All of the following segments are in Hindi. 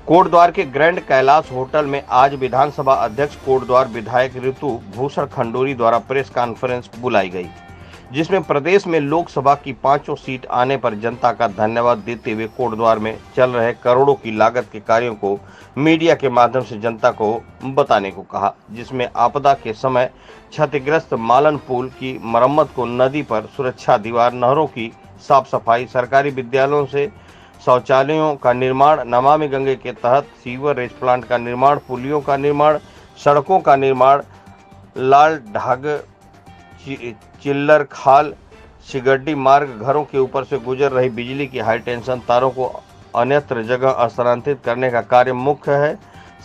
कोटद्वार के ग्रैंड कैलाश होटल में आज विधानसभा अध्यक्ष कोटद्वार विधायक ऋतु भूषण खंडूरी द्वारा प्रेस कॉन्फ्रेंस बुलाई गई, जिसमें प्रदेश में लोकसभा की 5 सीट आने पर जनता का धन्यवाद देते हुए कोटद्वार में चल रहे करोड़ों की लागत के कार्यों को मीडिया के माध्यम से जनता को बताने को कहा, जिसमें आपदा के समय क्षतिग्रस्त मालन पुल की मरम्मत को, नदी पर सुरक्षा दीवार, नहरों की साफ सफाई, सरकारी विद्यालयों से शौचालयों का निर्माण, नमामि गंगे के तहत सीवरेज प्लांट का निर्माण, पुलियों का निर्माण, सड़कों का निर्माण, लाल ढाग, चिल्लर खाल, सिगड्डी मार्ग, घरों के ऊपर से गुजर रही बिजली की हाई टेंशन तारों को अन्यत्र जगह स्थानांतरित करने का कार्य मुख्य है।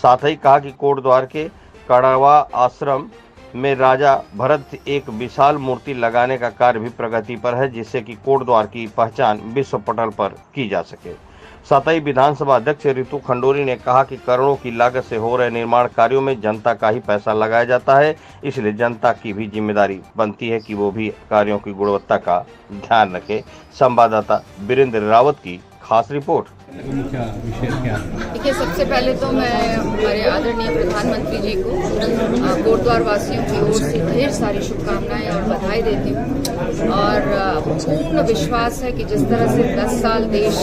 साथ ही कहा कि कोटद्वार के कड़वा आश्रम में राजा भरत एक विशाल मूर्ति लगाने का कार्य भी प्रगति पर है, जिससे कि कोटद्वार की पहचान विश्व पटल पर की जा सके। साथ ही विधानसभा अध्यक्ष ऋतु खंडूरी ने कहा कि करोड़ों की लागत से हो रहे निर्माण कार्यों में जनता का ही पैसा लगाया जाता है, इसलिए जनता की भी जिम्मेदारी बनती है कि वो भी कार्यों की गुणवत्ता का ध्यान रखे। संवाददाता वीरेंद्र रावत की खास रिपोर्ट। देखिए, सबसे पहले तो मैं हमारे आदरणीय प्रधानमंत्री जी को कोटद्वार वासियों की ओर से ढेर सारी शुभकामनाएं और बधाई देती हूँ और पूर्ण विश्वास है कि जिस तरह से 10 साल देश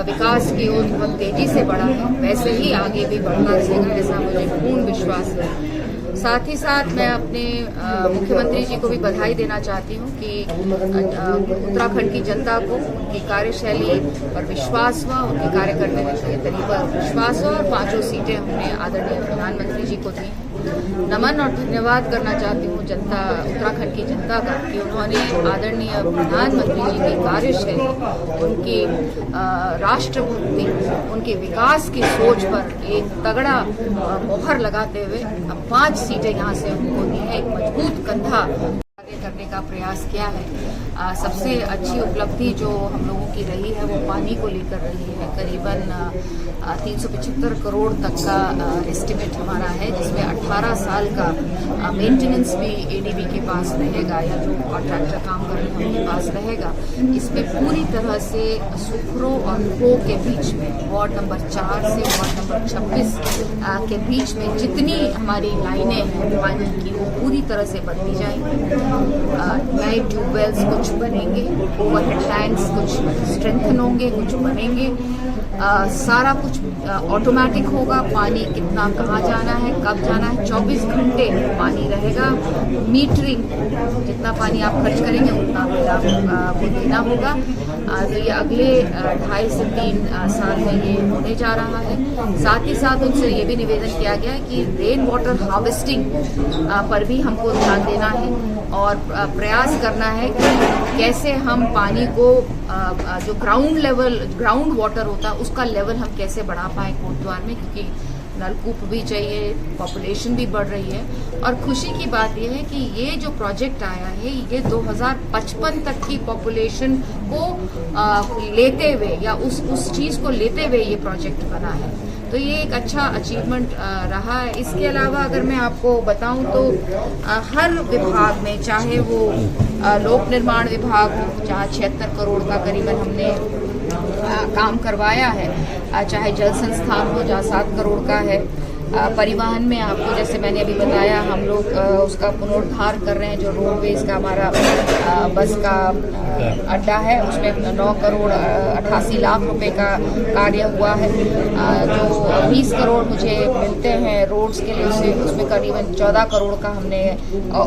विकास की ओर बहुत तेजी से बढ़ा है, वैसे ही आगे भी बढ़ना रहेगा, ऐसा मुझे पूर्ण विश्वास है। साथ ही साथ मैं अपने मुख्यमंत्री जी को भी बधाई देना चाहती हूँ कि उत्तराखंड की जनता को उनकी कार्यशैली पर विश्वास हुआ, उनके कार्य करने के तरीके पर विश्वास हुआ और 5 सीटें हमने आदरणीय प्रधानमंत्री जी को दी। नमन और धन्यवाद करना चाहती हूँ जनता, उत्तराखंड की जनता का, कि उन्होंने आदरणीय प्रधानमंत्री जी की कार्यशैली, उनकी राष्ट्रभक्ति, उनके विकास की सोच पर एक तगड़ा मोहर लगाते हुए अब 5 सीटें यहाँ से उनको दी है। एक मजबूत कंधा करने का प्रयास किया है। सबसे अच्छी उपलब्धि जो हम लोगों की रही है वो पानी को लेकर रही है। करीबन 375 करोड़ तक का एस्टिमेट हमारा है, जिसमें 18 साल का मेंटेनेंस भी एडीबी के पास रहेगा या जो कॉन्ट्रैक्टर काम कर रहे हैं उनके पास रहेगा। इसमें पूरी तरह से सुखरो और खो के बीच में, वार्ड नंबर 4 से वार्ड नंबर 26 के बीच में जितनी हमारी लाइनें हैं पानी की, वो पूरी तरह से बदली जाएंगी। नए ट्यूबवेल्स कुछ बनेंगे, ओवरहेड टैंक्स कुछ स्ट्रेंथन होंगे, कुछ बनेंगे। सारा कुछ ऑटोमेटिक होगा। पानी कितना कहाँ जाना है, कब जाना है, 24 घंटे पानी रहेगा। मीटरिंग, जितना पानी आप खर्च करेंगे उतना बिल आपको देना होगा। तो ये अगले 2.5 से 3 साल में ये होने जा रहा है। साथ ही साथ उनसे ये भी निवेदन किया गया है कि रेन वाटर हार्वेस्टिंग पर भी हमको ध्यान देना है और प्रयास करना है कि कैसे हम पानी को जो ग्राउंड वाटर होता है उसका लेवल हम कैसे बढ़ा पाए कोटद्वार में, क्योंकि नलकूप भी चाहिए, पॉपुलेशन भी बढ़ रही है। और खुशी की बात यह है कि ये जो प्रोजेक्ट आया है ये 2055 तक की पॉपुलेशन को लेते हुए या उस चीज़ को लेते हुए ये प्रोजेक्ट बना है। तो ये एक अच्छा अचीवमेंट रहा है। इसके अलावा अगर मैं आपको बताऊं तो हर विभाग में, चाहे वो लोक निर्माण विभाग हो, जहाँ 76 करोड़ का करीबन हमने काम करवाया है, चाहे जल संस्थान हो जहाँ 7 करोड़ का है, परिवहन में आपको जैसे मैंने अभी बताया हम लोग उसका पुनरुद्धार कर रहे हैं। जो रोडवेज का हमारा बस का अड्डा है उसमें 9 करोड़ 88 लाख रुपए का कार्य हुआ है। जो 20 करोड़ मुझे मिलते हैं रोड्स के लिए, उसमें करीबन 14 करोड़ का हमने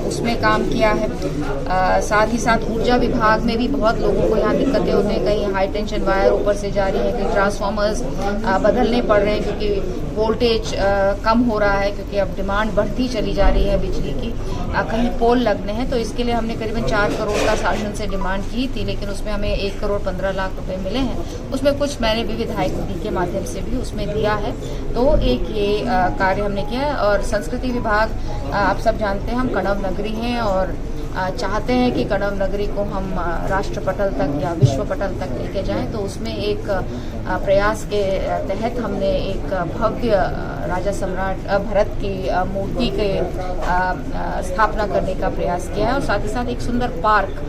उसमें काम किया है। साथ ही साथ ऊर्जा विभाग में भी बहुत लोगों को यहाँ दिक्कतें होती हैं, कहीं हाई टेंशन वायर ऊपर से जा रही है, कहीं ट्रांसफार्मर्स बदलने पड़ रहे हैं क्योंकि वोल्टेज कम हो रहा है, क्योंकि अब डिमांड बढ़ती चली जा रही है बिजली की। कहीं पोल लगने हैं, तो इसके लिए हमने करीबन 4 करोड़ का शासन से डिमांड की थी, लेकिन उसमें हमें 1 करोड़ 15 लाख रुपए मिले हैं। उसमें कुछ मैंने भी विधायक निधि के माध्यम से भी उसमें दिया है। तो एक ये कार्य हमने किया है। और संस्कृति विभाग, आप सब जानते हैं हम कणव नगरी हैं और चाहते हैं कि कणव नगरी को हम राष्ट्र पटल तक या विश्व पटल तक लेके जाएं। तो उसमें एक प्रयास के तहत हमने एक भव्य राजा सम्राट भरत की मूर्ति के स्थापना करने का प्रयास किया है और साथ ही साथ एक सुंदर पार्क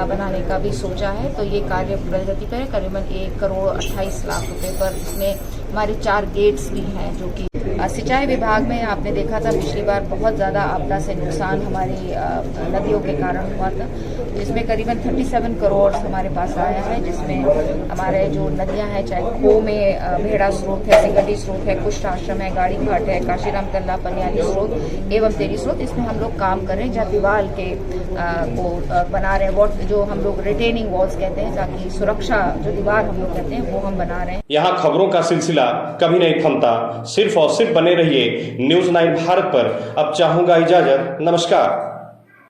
बनाने का भी सोचा है। तो ये कार्य प्रगति पर है। करीबन 1 करोड़ 28 लाख रुपए पर इसमें हमारे 4 गेट्स भी हैं जो कि सिंचाई विभाग में आपने देखा था पिछली बार बहुत ज़्यादा आपदा से नुकसान हमारी नदियों के कारण हुआ था, जिसमें करीबन 37 करोड़ हमारे पास आया है, जिसमें हमारे जो नदियां हैं, चाहे खो में भेड़ा स्रोत है, सिंगटी स्रोत है, कुष्ठ आश्रम है, गाड़ी घाट है, काशीराम तल्ला पनियाली स्रोत एवं तेरी स्रोत, इसमें हम लोग काम कर रहे हैं जहाँ दीवार के को बना रहे हैं, जो हम लोग रिटेनिंग वॉल्स कहते हैं, ताकि सुरक्षा जो दीवार हम लोग कहते हैं वो हम बना रहे हैं। यहाँ खबरों का सिलसिला कभी नहीं थमता, सिर्फ और सिर्फ बने रहिए न्यूज़ 9 भारत पर। अब चाहूंगा इजाजत, नमस्कार।